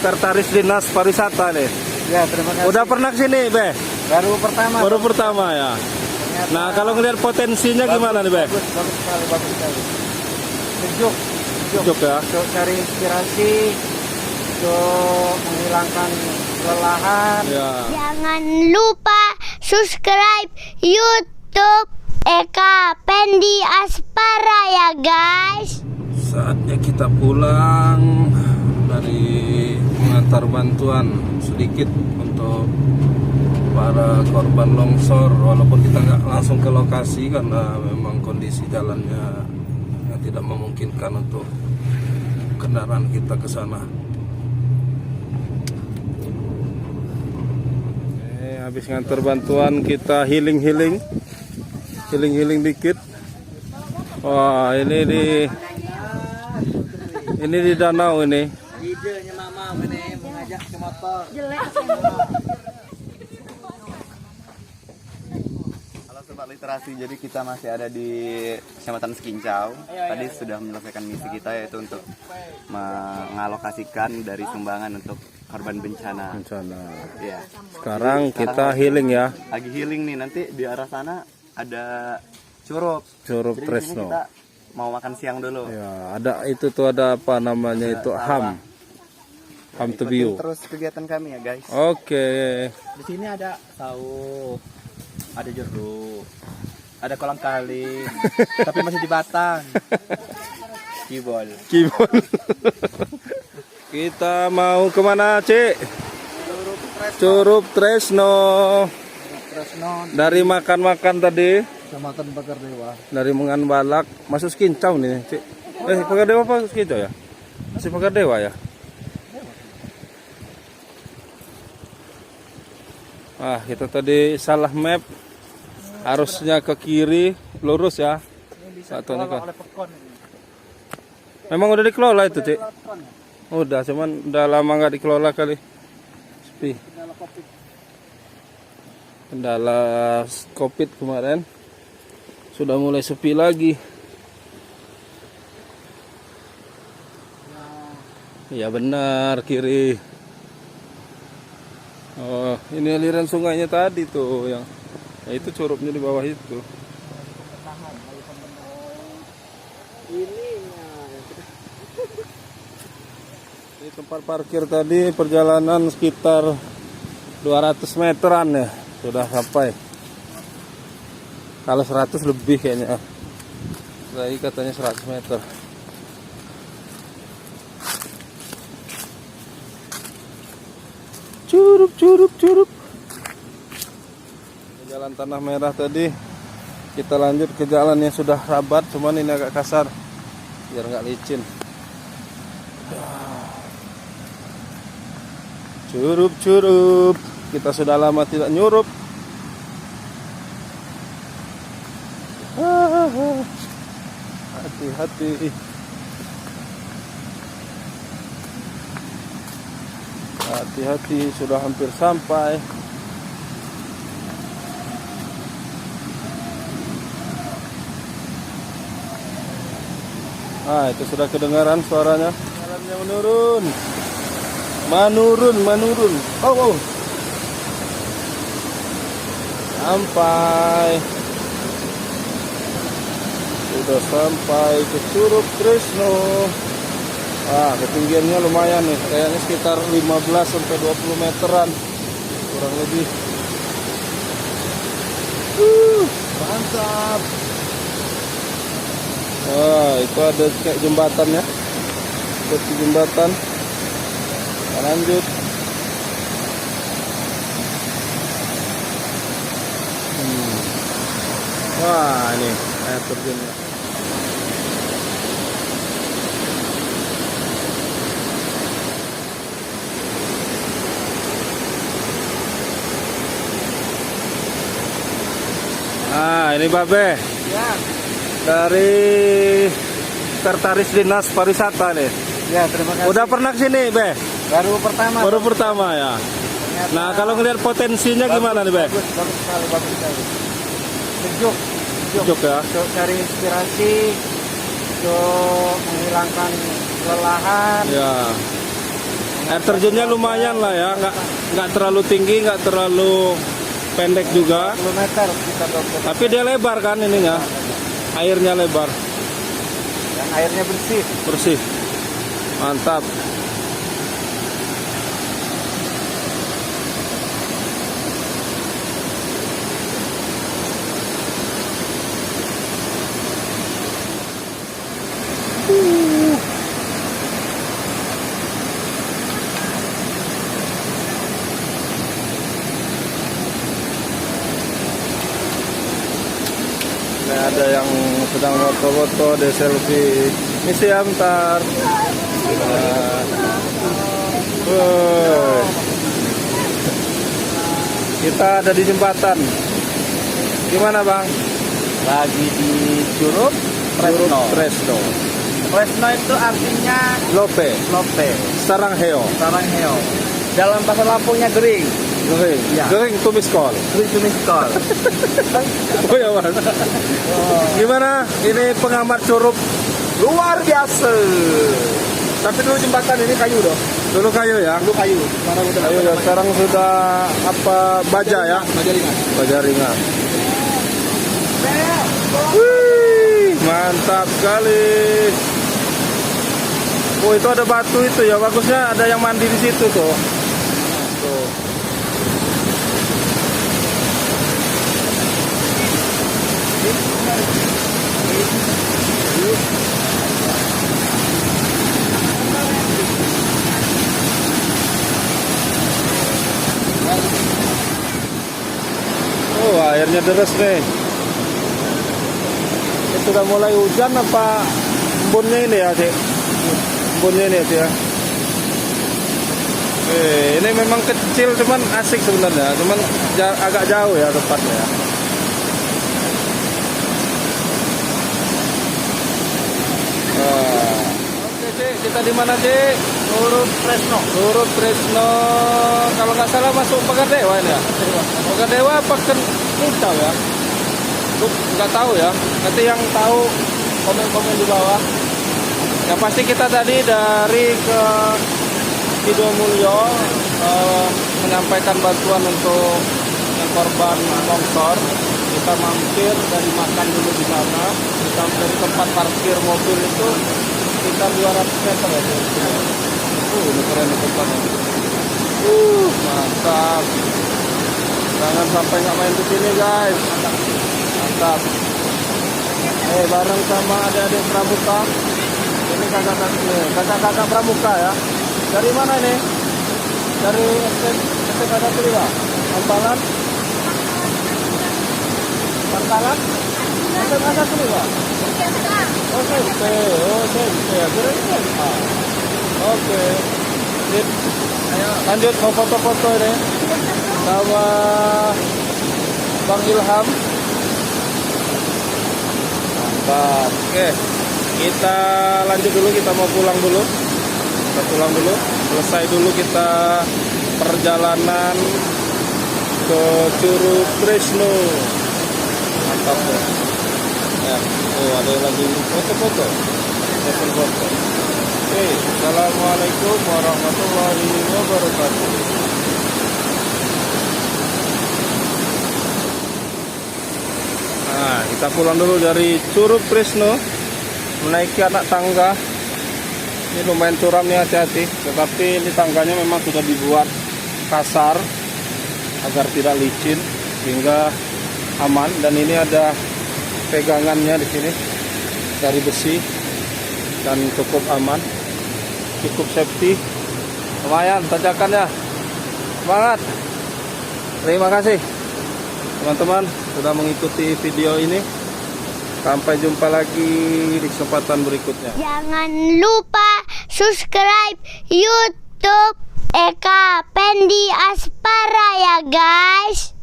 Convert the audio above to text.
Sekretaris Dinas Pariwisata nih. Ya, terima kasih. Udah pernah kesini, Be? Baru pertama. Baru pertama ya. Ternyata Nah, kalau ngelihat potensinya gimana nih, Be? bagus sekali, bagus sekali. Sejuk, Sejuk ya. Untuk cari inspirasi, untuk menghilangkan kelelahan. Ya. Jangan lupa subscribe YouTube Eka Pendi Aspara ya guys. Saatnya kita pulang dari mengantar bantuan sedikit untuk para korban longsor, walaupun kita nggak langsung ke lokasi karena memang kondisi jalannya yang tidak memungkinkan untuk kendaraan kita ke sana. Habis ngantar bantuan kita healing dikit. Wah, ini di danau ini. Idenya mama ini mengajak ke motor. Halo Sobat Literasi, jadi kita masih ada di Kecamatan Sekincau. Tadi sudah menyelesaikan misi kita, yaitu untuk mengalokasikan dari sumbangan untuk korban bencana. Ya. Sekarang kita healing ya. Lagi healing nih, nanti di arah sana ada Curup Curup Jadi di sini Tresno. kita mau makan siang dulu. Ya, ada itu tuh, ada apa namanya itu, HAM to Ikutin view. terus kegiatan kami ya guys. Oke. Di sini ada saus, ada jeruk, ada kolang kaling, tapi masih di batang. Kibol. Kita mau kemana, Cik? Curup Tresno. Dari makan tadi, Kecamatan Pagar Dewa. dari Mengan Balak masuk Sekincau nih, Cik. Pagar Dewa apa Sekincau ya? Masih Pagar Dewa ya? Ah, kita tadi salah map. Harusnya ke kiri, lurus ya. Satunya ke. Memang udah dikelola itu, Cik? Udah, cuman udah lama nggak dikelola kali. Sepi. Kendala COVID kemarin. Sudah mulai sepi lagi. Iya benar, kiri. Oh, ini aliran sungainya tadi tuh yang. Ya itu curupnya di bawah itu. Di tempat parkir tadi perjalanan sekitar 200 meteran ya, sudah sampai. Kalau 100 lebih kayaknya. Tadi katanya 100 meter. Curup. Jalan tanah merah tadi. Kita lanjut ke jalan yang sudah rabat, cuman ini agak kasar biar nggak licin. Curup. Kita sudah lama tidak nyurup. Hati-hati. Hati-hati, sudah hampir sampai. Ah, itu sudah kedengaran suaranya. Jalannya menurun. Oh. Sudah sampai ke Curup Tresno. Ah, ketinggiannya lumayan nih. Kayaknya sekitar 15 sampai 20 meteran. Kurang lebih. Mantap. Wah, itu ada kayak jembatannya. Seperti jembatan. Kita lanjut. Wah, ini air terjunnya. Nah, ini Babe. Ya. Dari Sekretaris Dinas Pariwisata nih. Ya, terima kasih. Udah pernah kesini, Be? Baru pertama. Baru pertama ya. Ternyata Nah, kalau ngelihat potensinya gimana nih, Be? bagus sekali. Sejuk Sejuk ya. Untuk cari inspirasi, untuk menghilangkan kelelahan, Ya. Air terjunnya lumayan lah ya, nggak terlalu tinggi, nggak terlalu pendek juga. Kilometer kita 20. Tapi dia lebar kan ininya, airnya lebar, Yang airnya bersih. bersih, mantap. Ini ada yang sedang foto-foto, ada selfie. Ini sih ya, bentar. Woi. Kita ada di jembatan. Gimana bang? Lagi di Curug Curug Tresno. Tresno. Tresno itu artinya Lope. lope, Sarangheo. sarangheo. Dalam bahasa Lampungnya gering. Gering. Ya. Gering tumis kol. Gering tumis kol. Oh ya mas. Gimana? Ini pengamat Curug. Luar biasa. Tapi dulu jembatan ini kayu dong. Dulu kayu ya. Dulu kayu. Sekarang udah Kayu ya. Sekarang sudah apa baja ya? Baja ringan. Baja ringan. Wih, mantap sekali. Oh itu ada batu itu ya, bagusnya ada yang mandi di situ tuh. Tuh. Oh airnya deras nih. Ini sudah mulai hujan apa embunnya ini ya Cik? Embunnya ini ya. Ini memang kecil cuman asik sebenarnya, cuman agak jauh ya tempatnya ya. Oke Cik, kita di mana Cik? Curug Tresno. Curug Tresno, kalau nggak salah masuk Pegadewa ini ya? Pegadewa apa Kentau ya? Nggak tahu ya, nanti yang tahu komen-komen di bawah. Yang pasti kita tadi dari ke Sidomulyo menyampaikan bantuan untuk yang korban longsor. Kita mampir dari makan dulu di sana, sampai di tempat parkir mobil itu sekitar 200 meter ya. Ini keren tempatnya. Mantap. Jangan sampai nggak main di sini guys. Mantap. Bareng sama adik-adik pramuka. Ini kakak-kakak pramuka ya. Dari mana ini? Dari STK Satria. Ampalan. Pangkalan? STK Satria. Oh, SMP. Oh, SMP. Keren. Oke. Sip. Lanjut mau foto-foto ini sama Bang Ilham. Mantap. Oke. Kita lanjut dulu, kita mau pulang dulu. Kita pulang dulu. Selesai dulu kita perjalanan ke Curug Tresno. Mantap ya. Ya. Oh, ada yang lagi foto-foto. Foto-foto. Oke, assalamualaikum warahmatullahi wabarakatuh. Nah, kita pulang dulu dari Curug Tresno, menaiki anak tangga. Ini lumayan curam nih, hati-hati. Tetapi ini tangganya memang sudah dibuat kasar agar tidak licin sehingga aman. Dan ini ada pegangannya di sini dari besi dan cukup aman. Cukup safety, lumayan tanjakannya. Semangat. Terima kasih teman-teman sudah mengikuti video ini. Sampai jumpa lagi di kesempatan berikutnya. Jangan lupa subscribe YouTube Eka Pendi Aspara ya guys.